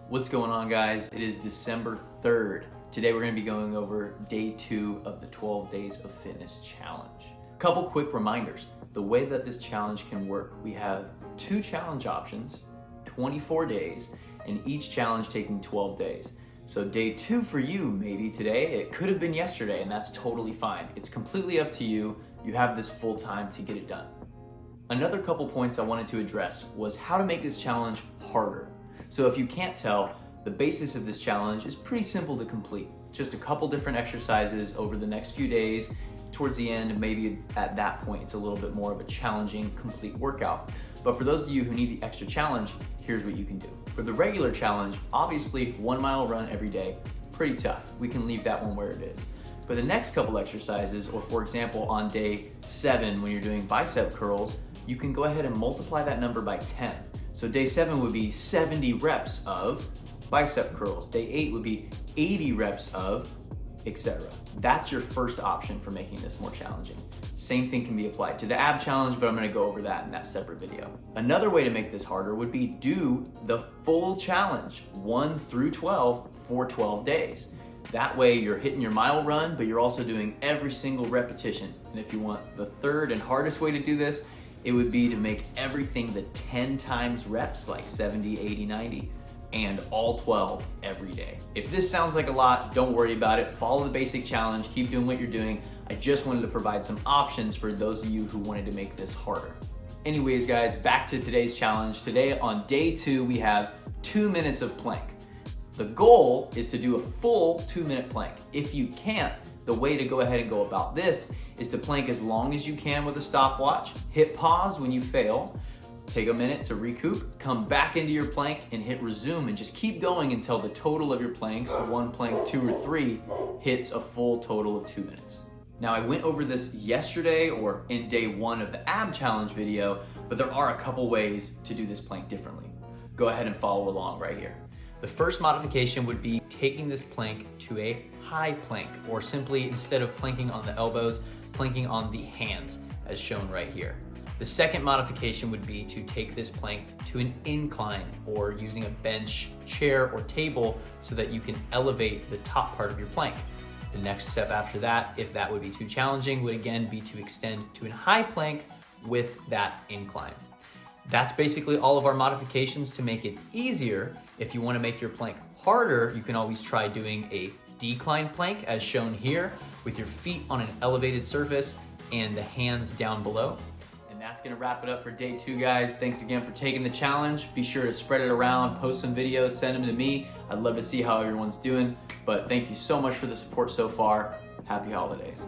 What's going on, guys? It is December 3rd. Today we're going to be going over day 2 of the 12 Days of Fitness Challenge. Couple quick reminders. The way that this challenge can work, we have 2 challenge options, 24 days, and each challenge taking 12 days. So day 2 for you, maybe today, it could have been yesterday, and that's totally fine. It's completely up to you. You have this full time to get it done. Another couple points I wanted to address was how to make this challenge harder. So if you can't tell, the basis of this challenge is pretty simple to complete. Just a couple different exercises over the next few days. Towards the end, maybe at that point, it's a little bit more of a challenging, complete workout. But for those of you who need the extra challenge, here's what you can do. For the regular challenge, obviously 1 mile run every day, pretty tough. We can leave that one where it is. But the next couple exercises, or for example, on day 7, when you're doing bicep curls, you can go ahead and multiply that number by 10. So day 7 would be 70 reps of bicep curls. Day 8 would be 80 reps of, etc. That's your first option for making this more challenging. Same thing can be applied to the ab challenge, but I'm gonna go over that in that separate video. Another way to make this harder would be do the full challenge, 1 through 12 for 12 days. That way you're hitting your mile run, but you're also doing every single repetition. And if you want the third and hardest way to do this, it would be to make everything the 10 times reps, like 70, 80, 90, and all 12 every day. If this sounds like a lot, don't worry about it. Follow the basic challenge, keep doing what you're doing. I just wanted to provide some options for those of you who wanted to make this harder. Anyways, guys, back to today's challenge. Today on day 2, we have 2 minutes of plank. The goal is to do a full 2-minute plank. If you can't, the way to go ahead and go about this is to plank as long as you can with a stopwatch, hit pause when you fail, take a minute to recoup, come back into your plank and hit resume, and just keep going until the total of your planks, 1 plank, 2 or 3, hits a full total of 2 minutes. Now, I went over this yesterday or in day 1 of the ab challenge video, but there are a couple ways to do this plank differently. Go ahead and follow along right here. The first modification would be taking this plank to a high plank, or simply, instead of planking on the elbows, planking on the hands, as shown right here. The second modification would be to take this plank to an incline, or using a bench, chair, or table so that you can elevate the top part of your plank. The next step after that, if that would be too challenging, would again be to extend to a high plank with that incline. That's basically all of our modifications to make it easier. If you want to make your plank harder, you can always try doing a decline plank as shown here, with your feet on an elevated surface and the hands down below. And that's gonna wrap it up for day 2, guys. Thanks again for taking the challenge. Be sure to spread it around, post some videos, send them to me. I'd love to see how everyone's doing. But thank you so much for the support so far. Happy holidays.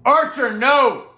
Archer, no!